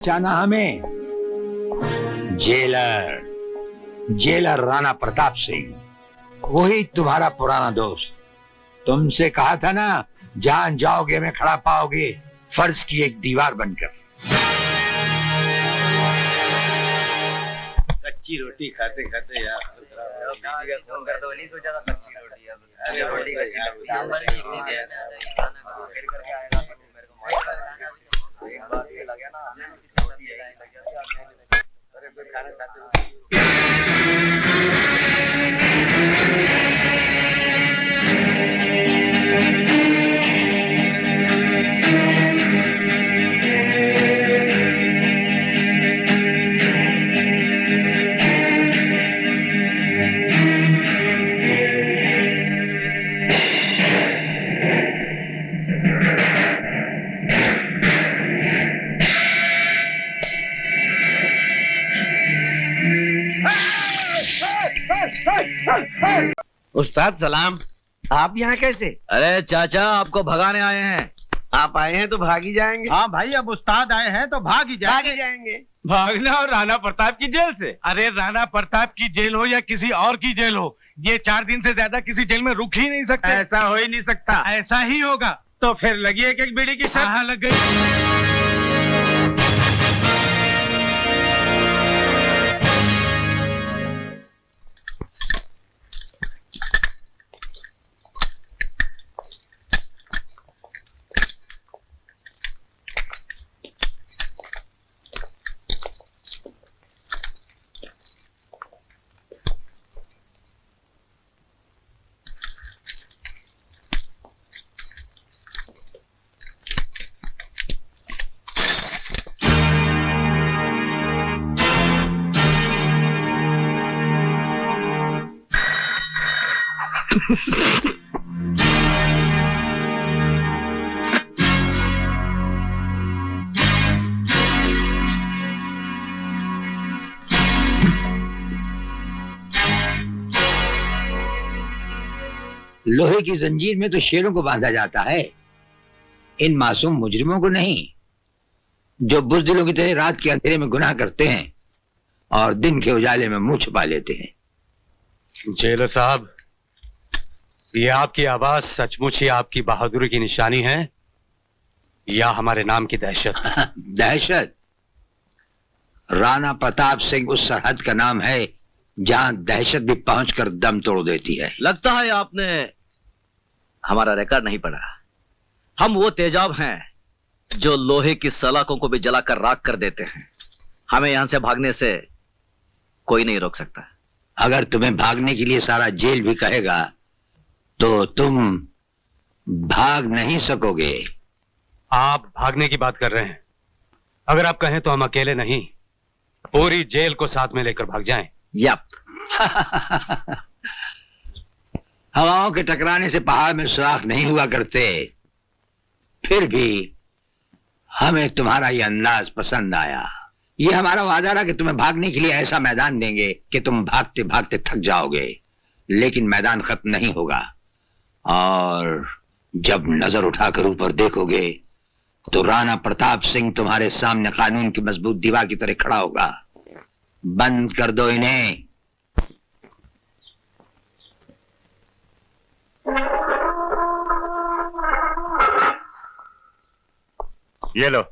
जाना हमें जेलर राणा प्रताप सिंह, वही तुम्हारा पुराना दोस्त। तुमसे कहा था ना, जहां जाओगे मैं खड़ा पाओगे, फर्ज की एक दीवार बनकर। कच्ची रोटी खाते खाते यार फोन कर दो, नहीं सोचा था कच्ची रोटी खाना चाहते हो। उस्ताद सलाम। आप यहाँ कैसे? अरे चाचा, आपको भगाने आए हैं। आप आए हैं तो भाग ही जाएंगे। हाँ भाई, अब उस्ताद आए हैं तो भाग ही जाएंगे। भागना और राणा प्रताप की जेल से? अरे राणा प्रताप की जेल हो या किसी और की जेल हो, ये 4 दिन से ज्यादा किसी जेल में रुक ही नहीं सकते। ऐसा हो ही नहीं सकता। ऐसा ही होगा। तो फिर लगी एक बीड़ी की शर्त। हाँ, लग गई। लोहे की जंजीर में तो शेरों को बांधा जाता है, इन मासूम मुजरिमों को नहीं, जो बुज़दिलों की तरह रात के अंधेरे में गुनाह करते हैं और दिन के उजाले में मुंह छुपा लेते हैं। जेलर साहब, ये आपकी आवाज सचमुच ही आपकी बहादुरी की निशानी है या हमारे नाम की दहशत? दहशत? राणा प्रताप सिंह उस सरहद का नाम है जहां दहशत भी पहुंचकर दम तोड़ देती है। लगता है आपने हमारा रिकॉर्ड नहीं पढ़ा। हम वो तेजाब हैं जो लोहे की सलाखों को भी जलाकर राख कर देते हैं। हमें यहां से भागने से कोई नहीं रोक सकता। अगर तुम्हें भागने के लिए सारा जेल भी कहेगा तो तुम भाग नहीं सकोगे। आप भागने की बात कर रहे हैं? अगर आप कहें तो हम अकेले नहीं, पूरी जेल को साथ में लेकर भाग जाएं। यप। हवाओं के टकराने से पहाड़ में सुराख नहीं हुआ करते, फिर भी हमें तुम्हारा यह अंदाज पसंद आया। ये हमारा वादा रहा कि तुम्हें भागने के लिए ऐसा मैदान देंगे कि तुम भागते भागते थक जाओगे, लेकिन मैदान खत्म नहीं होगा। और जब नजर उठाकर ऊपर देखोगे तो राणा प्रताप सिंह तुम्हारे सामने कानून की मजबूत दीवार की तरह खड़ा होगा। बंद कर दो इन्हें। ये लो।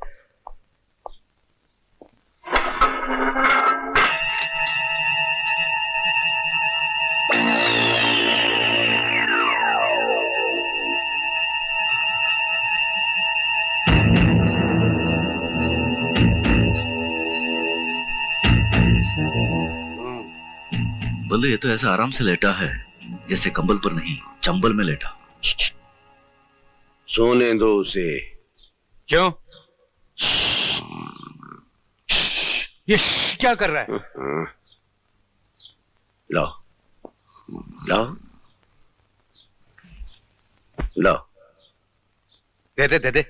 बोले, ये तो ऐसा आराम से लेटा है जैसे कंबल पर नहीं, चंबल में लेटा। सोने दो उसे। क्यों? ये क्या कर रहा है? लो लो लो। दे दे दे दे।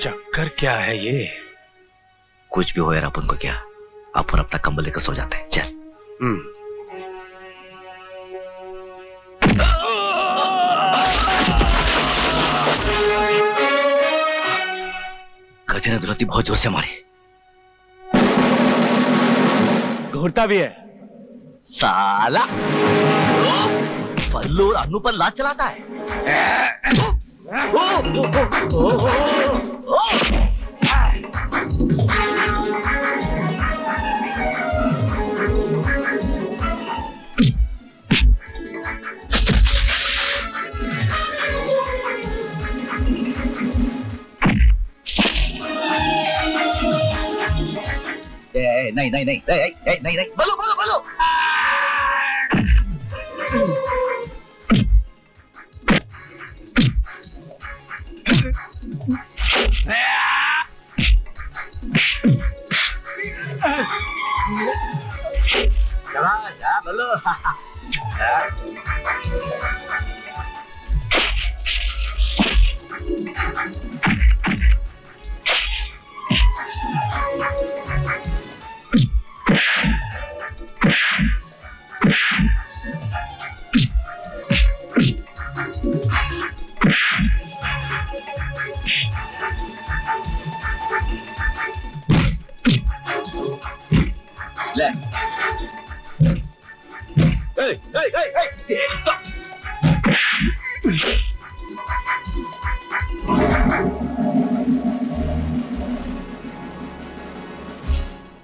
चक्कर क्या है ये? कुछ भी हो यार, अपन को क्या, अपन अपना कंबल लेकर सो जाते हैं। चल। गधे ने दुलती बहुत जोर से मारी। घूरता भी है साला पल्लू और अन्नू पर लात चलाता है। नहीं नहीं नहीं नहीं नहीं नहीं बोलो बोलो बोलो। चला बोलो।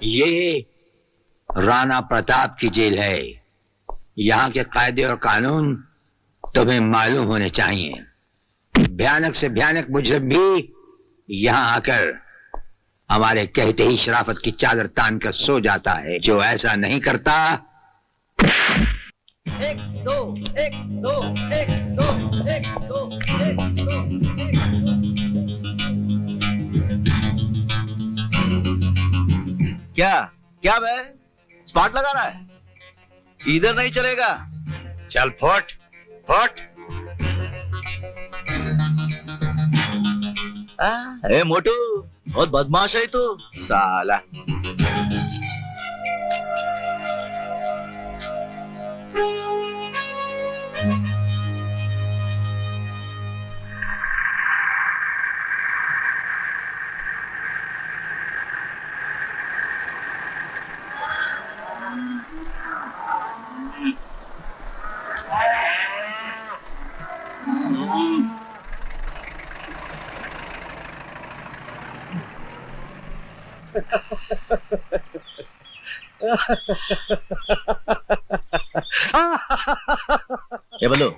ये राणा प्रताप की जेल है। यहाँ के कायदे और कानून तुम्हें मालूम होने चाहिए। भयानक से भयानक मुजरिम भी यहाँ आकर हमारे कहते ही शराफत की चादर तान कर सो जाता है। जो ऐसा नहीं करता। एक दो एक दो एक दो एक दो एक दो क्या क्या बे, स्पॉट लगा रहा है? इधर नहीं चलेगा। चल फुट फुट। ए मोटू, बहुत बदमाश है तू साला। ये बल्लू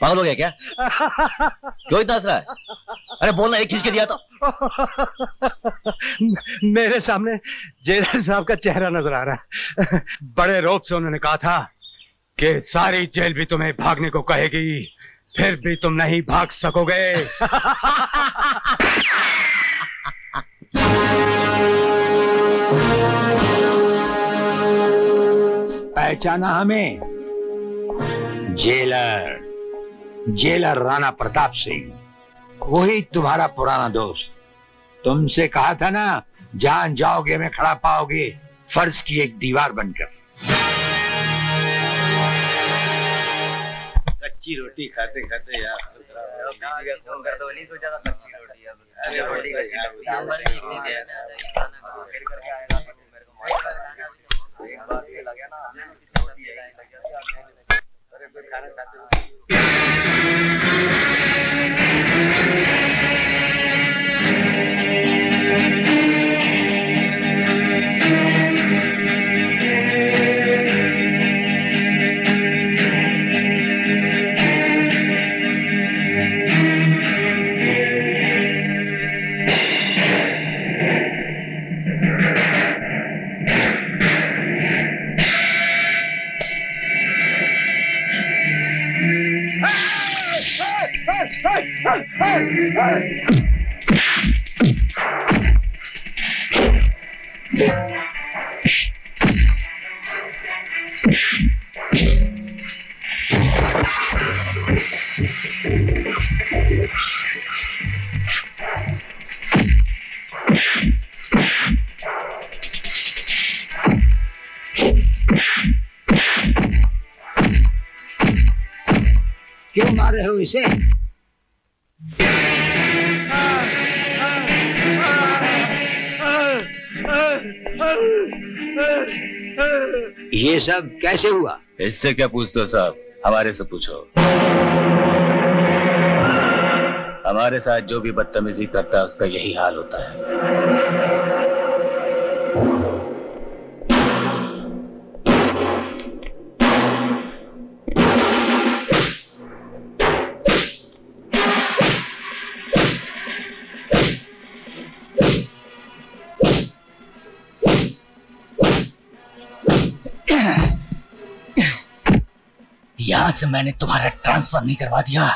पागल हो गया क्या? क्यों इतना हंस रहा है? अरे बोलना, एक खींच के दिया तो। मेरे सामने जेलर साहब का चेहरा नजर आ रहा है। बड़े रौब से उन्होंने कहा था कि सारी जेल भी तुम्हें भागने को कहेगी, फिर भी तुम नहीं भाग सकोगे। पहचाना हमें? जेलर, जेलर राणा प्रताप सिंह, वही तुम्हारा पुराना दोस्त। तुमसे कहा था ना, जान जाओगे में खड़ा पाओगे, फर्ज की एक दीवार बनकर। कच्ची रोटी खाते खाते यार बीवी का खून कर दो, नहीं सोचा था कच्ची रोटी। अरे रोटी कच्ची करके आएगा मेरे को एक बार ये लगा ना, अरे कोई खाना खाते हो। इसे। ये सब कैसे हुआ? इससे क्या पूछते हो साहब, हमारे से पूछो। हमारे साथ जो भी बदतमीजी करता है उसका यही हाल होता है। यहां से मैंने तुम्हारा ट्रांसफर नहीं करवा दिया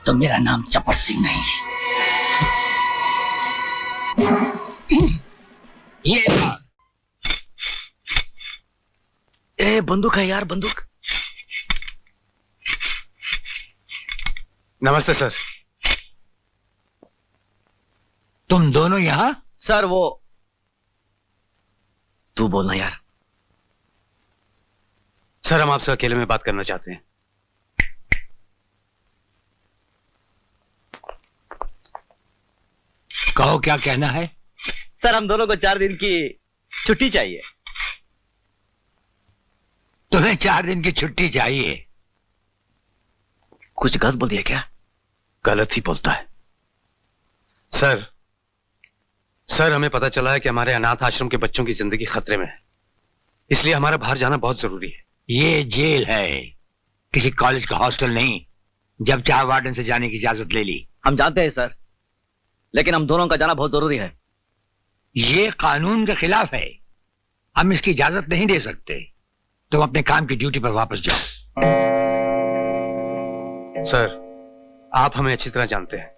तो मेरा नाम चपट सिंह नहीं। ये ए बंदूक है यार, बंदूक। नमस्ते सर। तुम दोनों यहां? सर वो तू बोलना यार। सर हम आपसे अकेले में बात करना चाहते हैं। कहो क्या कहना है? सर हम दोनों को 4 दिन की छुट्टी चाहिए। तुम्हें 4 दिन की छुट्टी चाहिए? कुछ गलत बोल दिया क्या? गलत ही बोलता है सर हमें पता चला है कि हमारे अनाथ आश्रम के बच्चों की जिंदगी खतरे में है, इसलिए हमारा बाहर जाना बहुत जरूरी है। ये जेल है, किसी कॉलेज का हॉस्टल नहीं। जब चाहे वार्डन से जाने की इजाजत ले ली। हम जानते हैं सर, लेकिन हम दोनों का जाना बहुत जरूरी है। ये कानून के खिलाफ है, हम इसकी इजाजत नहीं दे सकते। तुम अपने काम की ड्यूटी पर वापस जाओ। सर आप हमें अच्छी तरह जानते हैं,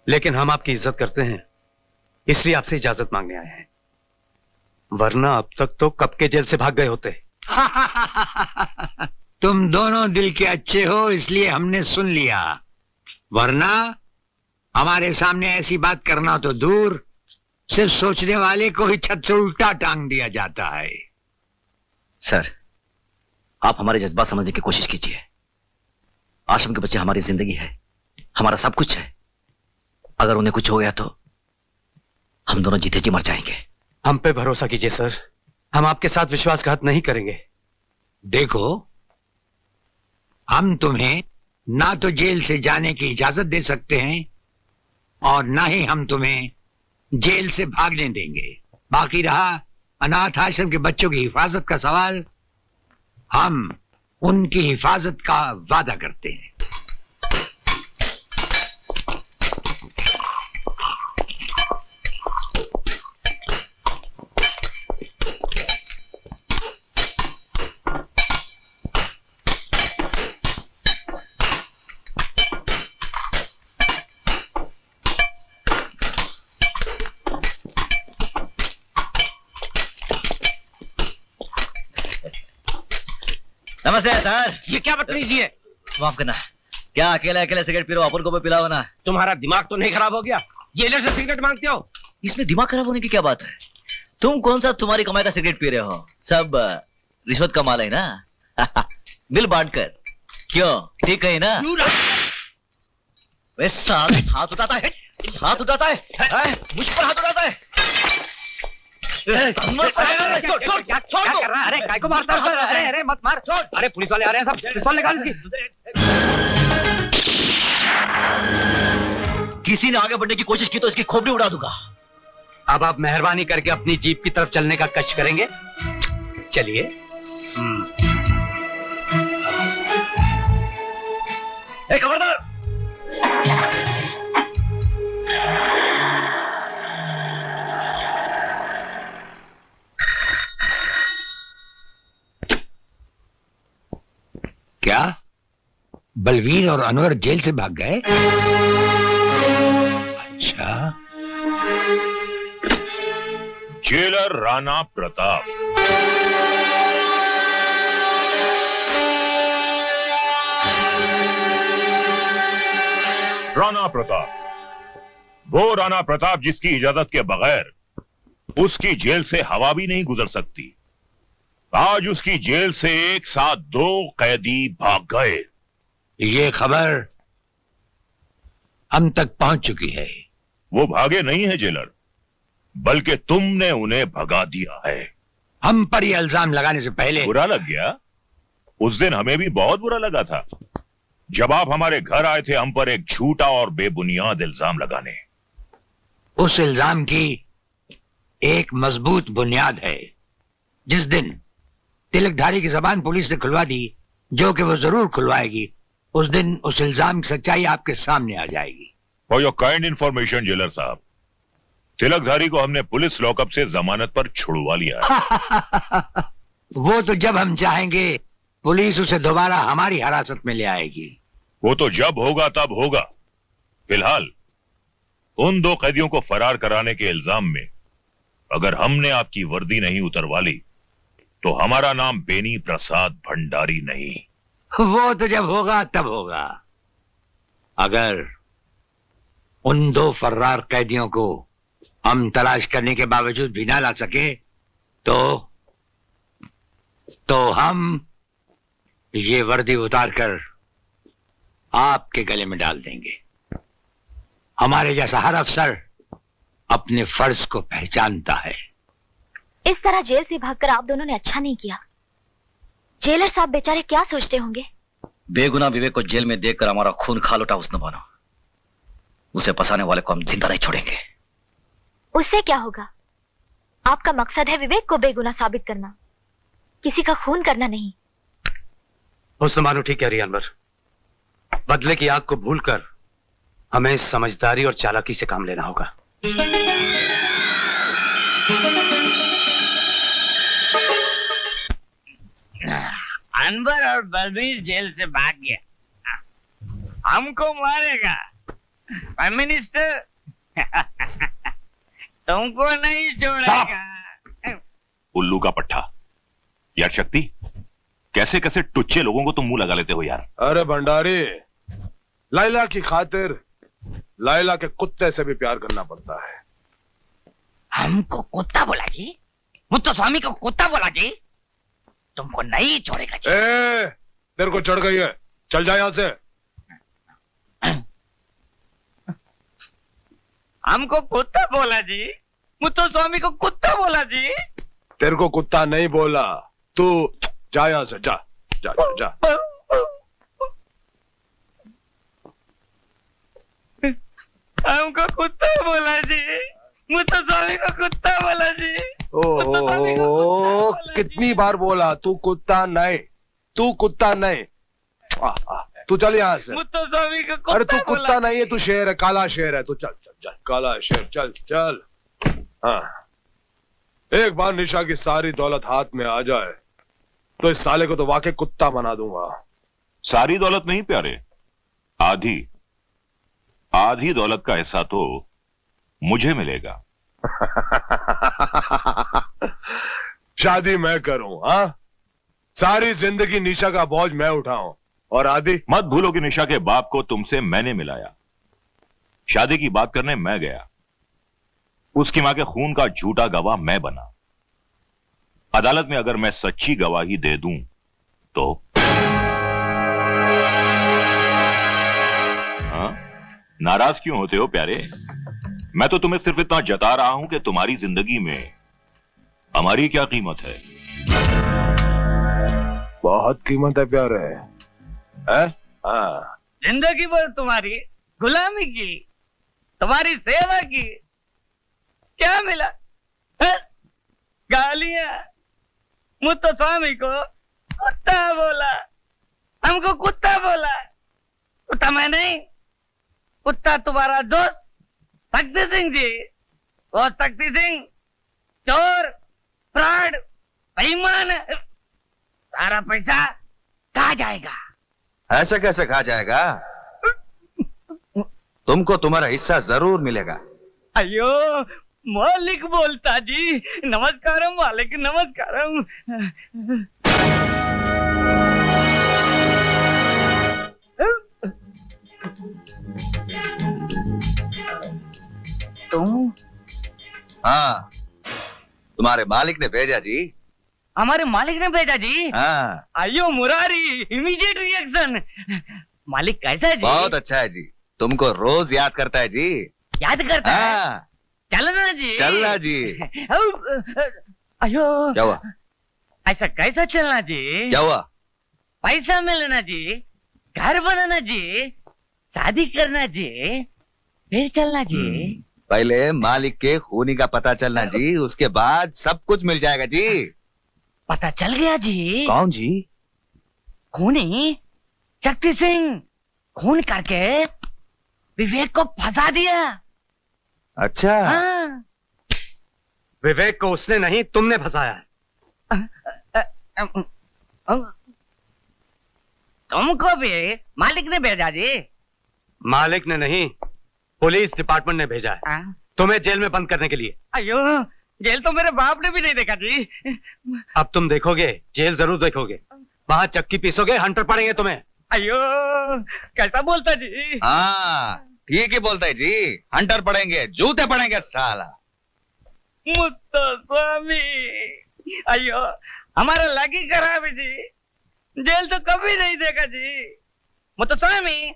लेकिन हम आपकी इज्जत करते हैं, इसलिए आपसे इजाजत मांगने आए हैं। वरना अब तक तो कब के जेल से भाग गए होते। तुम दोनों दिल के अच्छे हो इसलिए हमने सुन लिया, वरना हमारे सामने ऐसी बात करना तो दूर, सिर्फ सोचने वाले को ही छत से उल्टा टांग दिया जाता है। सर आप हमारे जज्बात समझने की कोशिश कीजिए। आश्रम के बच्चे हमारी जिंदगी है, हमारा सब कुछ है। अगर उन्हें कुछ हो गया तो हम दोनों जीते जी मर जाएंगे। हम पे भरोसा कीजिए सर, हम आपके साथ विश्वासघात नहीं करेंगे। देखो, हम तुम्हें ना तो जेल से जाने की इजाजत दे सकते हैं और ना ही हम तुम्हें जेल से भागने देंगे। बाकी रहा अनाथ आश्रम के बच्चों की हिफाजत का सवाल, हम उनकी हिफाजत का वादा करते हैं। नमस्ते सर। ये क्या बदतमीजी है? माफ करना, क्या अकेले अकेले सिगरेट पी रहे हो? अपन को भी पिलाओ ना। तुम्हारा दिमाग तो नहीं खराब हो गया? जेलर से सिगरेट मांगते हो? इसमें दिमाग खराब होने की क्या बात है? तुम कौन सा तुम्हारी कमाई का सिगरेट पी रहे हो? सब रिश्वत का माल है ना। बिल बांट कर। क्यों, ठीक है ना? वे साले हाथ उठाता है, हाथ उठाता है, मुझ पर हाथ उठाता है। छोड़ दो। अरे काय को मारता है? अरे मत मार। अरे पुलिस वाले आ रहे हैं, सब पिस्तौल निकाल इसकी। किसी ने आगे बढ़ने की कोशिश की तो इसकी खोपड़ी उड़ा दूंगा। अब आप मेहरबानी करके अपनी जीप की तरफ चलने का कष्ट करेंगे? चलिए। खबरदार। क्या बलवीर और अनवर जेल से भाग गए? अच्छा। जेलर राणा प्रताप। राणा प्रताप, वो राणा प्रताप जिसकी इजाजत के बगैर उसकी जेल से हवा भी नहीं गुजर सकती। आज उसकी जेल से एक साथ 2 कैदी भाग गए। ये खबर हम तक पहुंच चुकी है। वो भागे नहीं है जेलर, बल्कि तुमने उन्हें भगा दिया है। हम पर ये इल्जाम लगाने से पहले बुरा लग गया? उस दिन हमें भी बहुत बुरा लगा था जब आप हमारे घर आए थे हम पर एक झूठा और बेबुनियाद इल्जाम लगाने। उस इल्जाम की एक मजबूत बुनियाद है। जिस दिन तिलकधारी की जबान पुलिस ने खुलवा दी, जो कि वो जरूर खुलवाएगी, उस दिन उस इल्जाम की सच्चाई आपके सामने आ जाएगी। For your kind information jailer साहब, तिलकधारी को हमने पुलिस लॉकअप से जमानत पर छुड़वा लिया है। वो तो जब हम चाहेंगे पुलिस उसे दोबारा हमारी हिरासत में ले आएगी। वो तो जब होगा तब होगा। फिलहाल उन 2 कैदियों को फरार कराने के इल्जाम में अगर हमने आपकी वर्दी नहीं उतरवा ली तो हमारा नाम बेनी प्रसाद भंडारी नहीं। वो तो जब होगा तब होगा। अगर उन 2 फर्रार कैदियों को हम तलाश करने के बावजूद भी ना ला सके तो हम ये वर्दी उतारकर आपके गले में डाल देंगे। हमारे जैसा हर अफसर अपने फर्ज को पहचानता है। इस तरह जेल से भागकर आप दोनों ने अच्छा नहीं किया। जेलर साहब बेचारे क्या सोचते होंगे? बेगुनाह विवेक को जेल में देखकर हमारा खून खालोटा उसने बना। उसे फंसाने वाले को हम जिंदा नहीं छोड़ेंगे। उससे क्या होगा? आपका मकसद है विवेक को बेगुनाह साबित करना, किसी का खून करना नहीं। हुस्न ठीक कह रही है अनवर। बदले की आग को भूलकर हमें समझदारी और चालाकी से काम लेना होगा। अनवर और बलबीर जेल से भाग गया, हमको मारेगा। प्राइम मिनिस्टर तुमको नहीं छोड़ेगा। उल्लू का पट्टा। यार शक्ति, कैसे कैसे टुच्चे लोगों को तुम मुंह लगा लेते हो यार। अरे भंडारी, लाइला की खातिर लाइला के कुत्ते से भी प्यार करना पड़ता है। हमको कुत्ता बोला जी? मुत्तो स्वामी को कुत्ता बोला जी? तुमको नहीं छोड़ेगा जी। तेरे को चढ़ गई है, चल जा यहां से। हमको कुत्ता बोला जी, मुत्तो स्वामी को कुत्ता बोला जी। तेरे को कुत्ता नहीं बोला, तू जा यहां से, जा जा जा, जा। हमको कुत्ता बोला जी, मुत्तो स्वामी को कुत्ता बोला जी। ओ कितनी बार बोला, तू कुत्ता नहीं, तू कुत्ता नहीं। तू चल यहां से। मुत्तो स्वामी को कुत्ता। अरे तू कुत्ता नहीं है, तू शेर है, काला शेर है। तू चल चल चल, काला शेर, चल चल। हाँ, एक बार निशा की सारी दौलत हाथ में आ जाए तो इस साले को तो वाकई कुत्ता बना दूंगा। सारी दौलत नहीं प्यारे, आधी आधी दौलत का हिस्सा तो मुझे मिलेगा। शादी मैं करूं? हाँ, सारी जिंदगी निशा का बोझ मैं उठाऊं और आदि? मत भूलो कि निशा के बाप को तुमसे मैंने मिलाया, शादी की बात करने मैं गया, उसकी मां के खून का झूठा गवाह मैं बना। अदालत में अगर मैं सच्ची गवाही दे दूं तो हाँ? नाराज क्यों होते हो प्यारे? मैं तो तुम्हें सिर्फ इतना जता रहा हूं कि तुम्हारी जिंदगी में हमारी क्या कीमत है। बहुत कीमत है प्यारे, है? हाँ। जिंदगी भर तुम्हारी गुलामी की, तुम्हारी सेवा की, क्या मिला? गालियां। मुत्तो स्वामी को कुत्ता बोला, हमको कुत्ता बोला। कुत्ता मैं नहीं, कुत्ता तुम्हारा दोस्त शक्ति सिंह जी। वो शक्ति सिंह चोर, फ्रॉड, बेईमान। सारा पैसा कहाँ जाएगा? ऐसे कैसे कहा जाएगा? तुमको तुम्हारा हिस्सा जरूर मिलेगा। अयो मालिक बोलता जी। नमस्कारम मालिक, नमस्कारम। तुम? हाँ, तुम्हारे मालिक ने भेजा जी। हमारे मालिक ने भेजा जी? हाँ। अयो मुरारी, इमीडिएट रिएक्शन। मालिक कैसा है जी? बहुत अच्छा है जी, तुमको रोज याद करता है जी। याद करता है? हाँ। चलना जी, चलना जी। अयो क्या हुआ? ऐसा कैसा चलना जी? क्या हुआ? पैसा मिलना जी, घर बनाना जी, शादी करना जी, फिर चलना जी। पहले मालिक के खूनी का पता चलना जी, उसके बाद सब कुछ मिल जाएगा जी। पता चल गया जी। कौन जी? खूनी शक्ति सिंह खून करके विवेक को फंसा दिया। अच्छा। हाँ। विवेक को उसने नहीं, तुमने फंसाया है। तुमको भी मालिक ने भेजा जी? मालिक ने नहीं, पुलिस डिपार्टमेंट ने भेजा है तुम्हें जेल में बंद करने के लिए। अयो, जेल तो मेरे बाप ने भी नहीं देखा जी। अब तुम देखोगे, जेल जरूर देखोगे। वहां चक्की पीसोगे, हंटर पड़ेंगे तुम्हें। अयो, कैसा बोलता जी? हाँ ठीक ही बोलता है जी, हंटर पड़ेंगे, जूते पड़ेंगे साला। मुत्तो स्वामी, अयो हमारा लगी खराब है जी, जेल तो कभी नहीं देखा जी। मुत्तो स्वामी,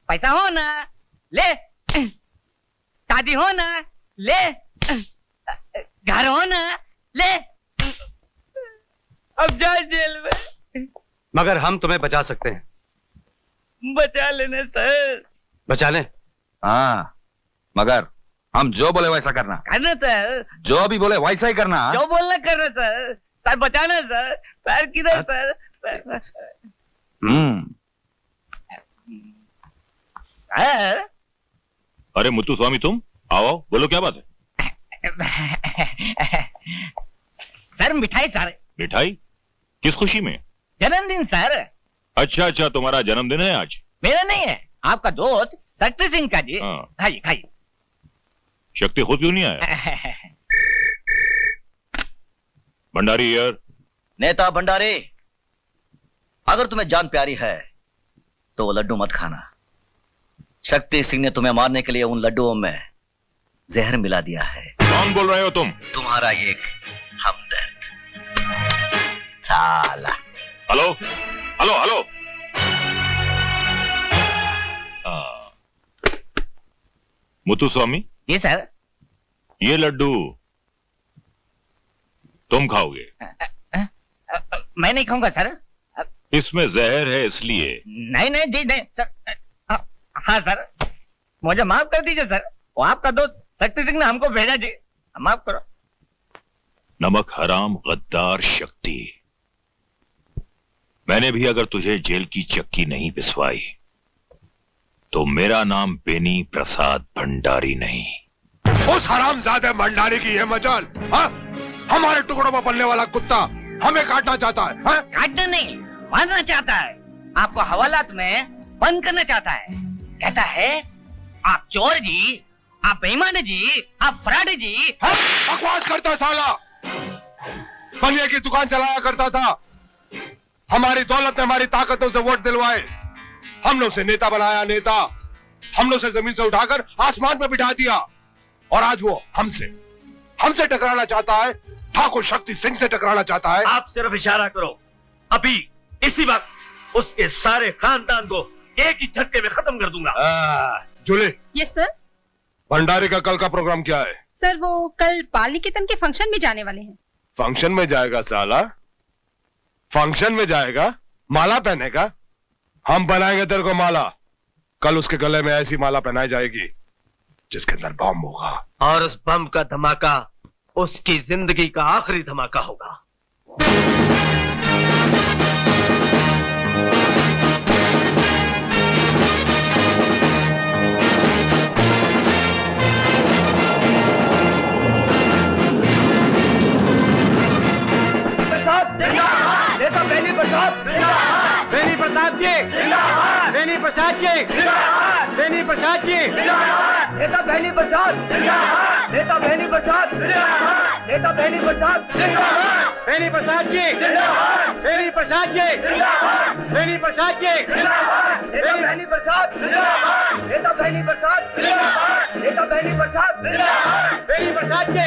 पैसा हो ना ले, शादी हो ना ले, घर हो ना ले, अब जाए जेल में। मगर हम तुम्हें बचा सकते हैं। बचा लेने सर। बचा ले? हाँ, मगर हम जो बोले वैसा करना। करना सर। जो भी बोले वैसा ही करना। जो बोलना करना सर। सर बचाना सर। पैर किधर सर? सर। अरे मुत्तू स्वामी, तुम आओ, बोलो क्या बात है? सर मिठाई सर। मिठाई? किस खुशी में? जन्मदिन सर। अच्छा अच्छा, तुम्हारा जन्मदिन है आज? मेरा नहीं है, आपका दोस्त शक्ति सिंह का जी। खाइए खाइए। शक्ति खुद क्यों नहीं आया? भंडारी यार। नेता भंडारी, अगर तुम्हें जान प्यारी है तो वो लड्डू मत खाना। शक्ति सिंह ने तुम्हें मारने के लिए उन लड्डुओं में जहर मिला दिया है। कौन बोल रहे हो तुम? तुम्हारा एक हमदर्द साला। Hello hello hello. Muthu Swami. जी सर। ये लड्डू तुम खाओगे? मैं नहीं खाऊंगा सर। इसमें जहर है इसलिए। नहीं नहीं जी नहीं सर। हाँ सर, मुझे माफ कर दीजिए सर, वो आपका दोस्त शक्ति सिंह ने हमको भेजा जी, माफ करो। नमक हराम गद्दार शक्ति, मैंने भी अगर तुझे जेल की चक्की नहीं पिसवाई तो मेरा नाम बेनी प्रसाद भंडारी नहीं। उस हरामजादे भंडारी की है मजाल। हाँ? हमारे टुकड़ों में पलने वाला कुत्ता हमें काटना चाहता है। हाँ? काटना नहीं, मारना चाहता है। आपको हवालात में बंद करना चाहता है। कहता है आप चोर जी, आप बेईमान जी, आप फराडी जी। हाँ? बकवास करता साला। बनिया की दुकान चलाया करता था, हमारी दौलत ने हमारी ताकतों से वोट दिलवाए, हमने उसे नेता बनाया। नेता हमने उसे जमीन से उठाकर आसमान में बिठा दिया, और आज वो हमसे टकराना चाहता है, ठाकुर शक्ति सिंह से टकराना चाहता है। आप सिर्फ इशारा करो, अभी इसी वक्त उसके सारे खानदान को एक ही झटके में खत्म कर दूंगा। जूली। Yes sir. भंडारी का कल का प्रोग्राम क्या है? सर वो कल बाल निकेतन के फंक्शन में जाने वाले हैं। फंक्शन में जाएगा साला? फंक्शन में जाएगा, माला पहनेगा? हम बनाएंगे तेरे को माला। कल उसके गले में ऐसी माला पहनाई जाएगी जिसके अंदर बम होगा, और उस बम का धमाका उसकी जिंदगी का आखिरी धमाका होगा। नेता बेनी प्रसाद, बेनी प्रसाद जी, बेनी प्रसाद जी, बेनी प्रसाद जी, नेता बेनी प्रसाद, नेता बेनी प्रसाद, नेता बेनी प्रसाद, बेनी प्रसाद जी, बेनी प्रसाद जी, बेनी प्रसाद जी, नेता बेनी प्रसाद, नेता बेनी प्रसाद, नेता बेनी प्रसाद, बेनी प्रसाद जी,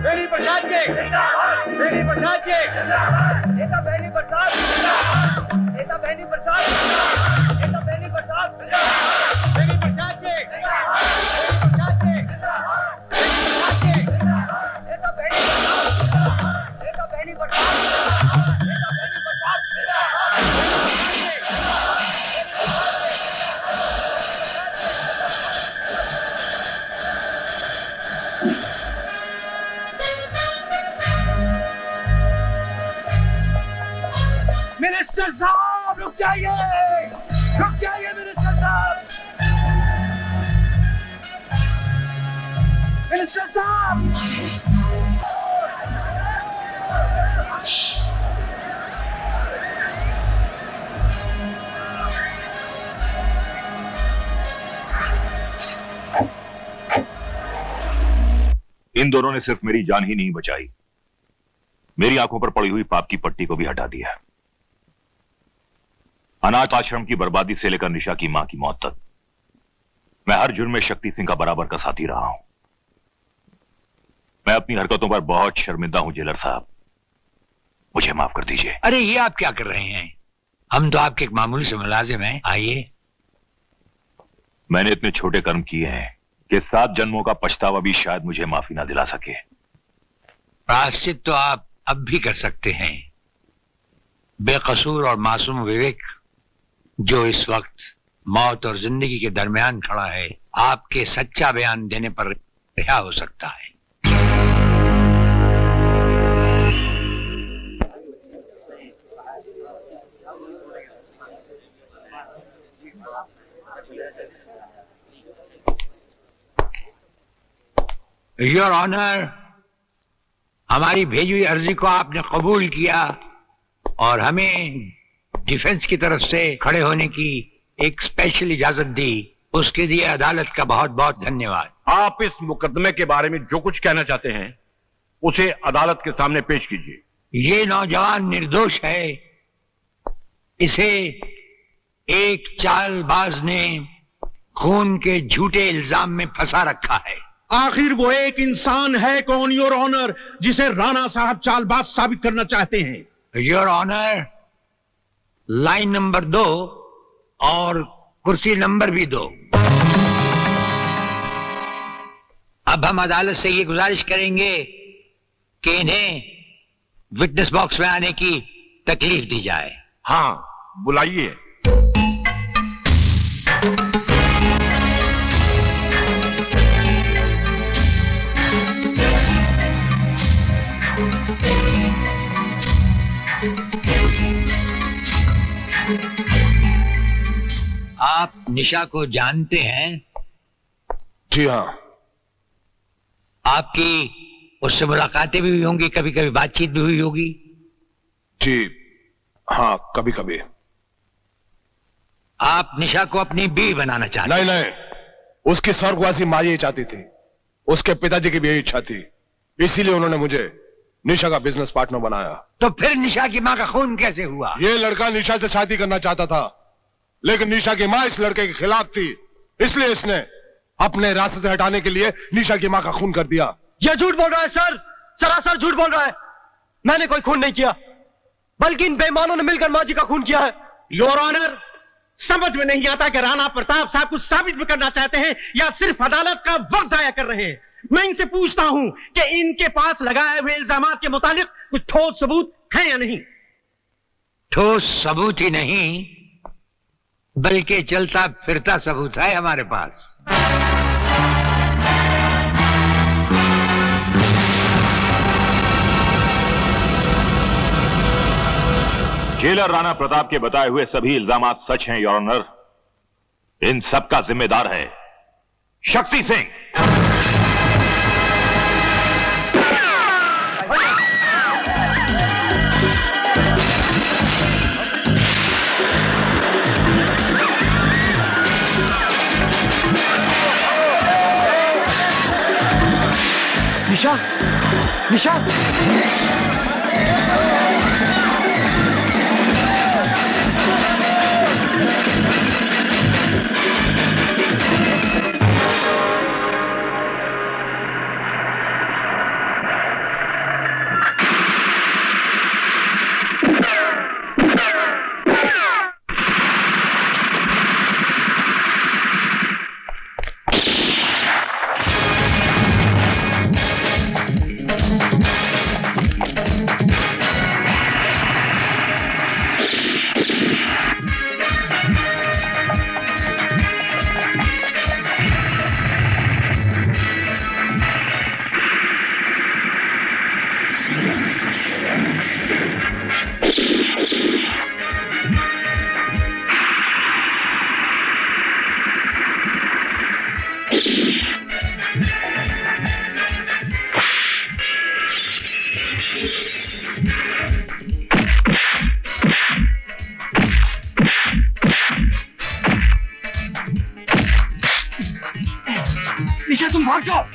बेनी प्रसाद जी, बेनी प्रसाद जी, नेता बेनी प्रसाद, नेता बेनी प्रसाद, नेता मिनिस्टर साहब रुक जाइए मिनिस्टर साहब। मिनिस्टर साहब इन दोनों ने सिर्फ मेरी जान ही नहीं बचाई, मेरी आंखों पर पड़ी हुई पाप की पट्टी को भी हटा दिया। अनाथ आश्रम की बर्बादी से लेकर निशा की मां की मौत तक मैं हर जुर्म में शक्ति सिंह का बराबर का साथी रहा हूं। मैं अपनी हरकतों पर बहुत शर्मिंदा हूं जेलर साहब, मुझे माफ कर दीजिए। अरे ये आप क्या कर रहे हैं? हम तो आपके एक मामूली से मुलाजिम हैं। आइए। मैंने इतने छोटे कर्म किए हैं कि 7 जन्मों का पछतावा भी शायद मुझे माफी ना दिला सके। प्रायश्चित तो आप अब भी कर सकते हैं। बेकसूर और मासूम विवेक जो इस वक्त मौत और जिंदगी के दरमियान खड़ा है, आपके सच्चा बयान देने पर रिहा हो सकता है। योर ऑनर, हमारी भेजी हुई अर्जी को आपने कबूल किया और हमें डिफेंस की तरफ से खड़े होने की एक स्पेशल इजाजत दी, उसके लिए अदालत का बहुत बहुत धन्यवाद। आप इस मुकदमे के बारे में जो कुछ कहना चाहते हैं उसे अदालत के सामने पेश कीजिए। ये नौजवान निर्दोष है, इसे एक चालबाज ने खून के झूठे इल्जाम में फंसा रखा है। आखिर वो एक इंसान है कौन योर ऑनर जिसे राणा साहब चालबाज साबित करना चाहते हैं? योर ऑनर, लाइन नंबर 2 और कुर्सी नंबर भी 2। अब हम अदालत से ये गुजारिश करेंगे कि इन्हें विटनेस बॉक्स में आने की तकलीफ दी जाए। हाँ, बुलाइए। आप निशा को जानते हैं? जी हाँ। आपकी उससे मुलाकातें भी हुई होंगी, कभी कभी बातचीत भी हुई होगी? जी हाँ, कभी कभी। आप निशा को अपनी बीवी बनाना चाहते? नहीं नहीं, उसकी स्वर्गवासी मां यही चाहती थी, उसके पिताजी की भी यही इच्छा थी, इसीलिए उन्होंने मुझे निशा का बिजनेस पार्टनर बनाया। तो फिर निशा की मां का खून कैसे हुआ? ये लड़का निशा से शादी करना चाहता था, लेकिन निशा की मां इस लड़के के खिलाफ थी, इसलिए इसने अपने रास्ते से हटाने के लिए निशा की मां का खून कर दिया। यह झूठ बोल रहा है सर, सरासर झूठ बोल रहा है। मैंने कोई खून नहीं किया, बल्कि इन बेईमानों ने मिलकर मां जी का खून किया है। योर ऑनर, समझ में नहीं आता कि राणा प्रताप साहब कुछ साबित भी करना चाहते हैं या सिर्फ अदालत का वक्त जाया कर रहे हैं। मैं इनसे पूछता हूं कि इनके पास लगाए हुए इल्जामात के मुताबिक कुछ ठोस सबूत है या नहीं? ठोस सबूत ही नहीं, बल्कि चलता फिरता सबूत है हमारे पास। जेलर राणा प्रताप के बताए हुए सभी इल्जामात सच हैं योर ऑनर। इन सब का जिम्मेदार है शक्ति सिंह। निशा, निशा, भाग जाओ।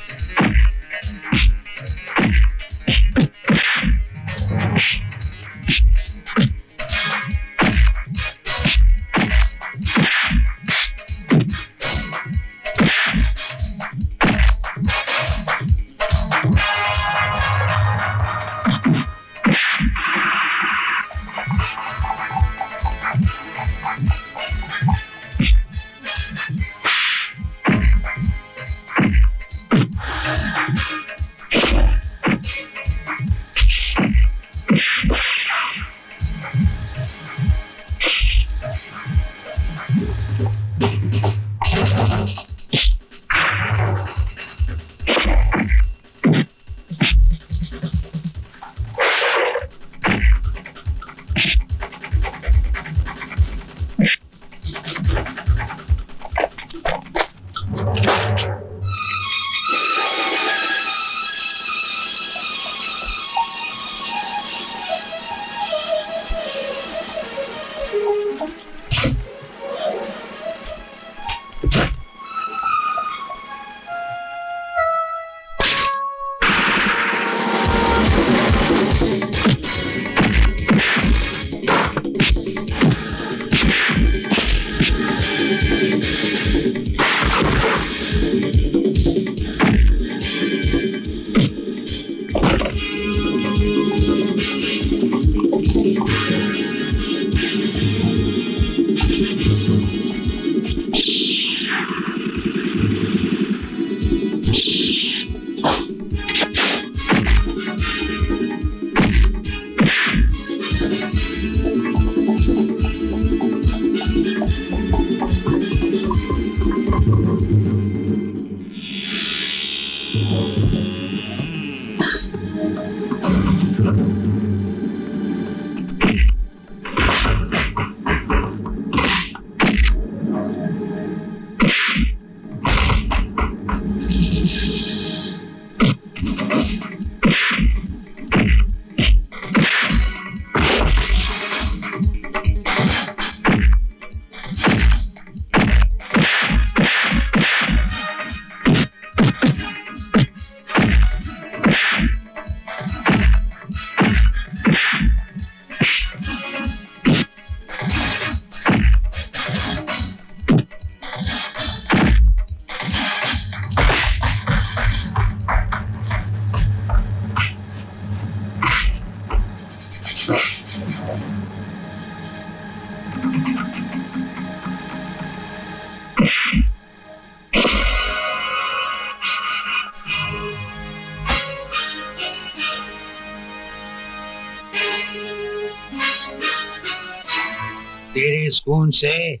तेरे खून से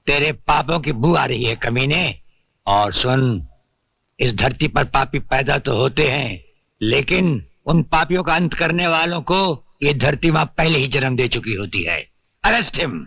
तेरे पापों की बू आ रही है कमीने। और सुन, इस धरती पर पापी पैदा तो होते हैं, लेकिन उन पापियों का अंत करने वालों को ये धरती मां पहले ही जन्म दे चुकी होती है। Arrest him.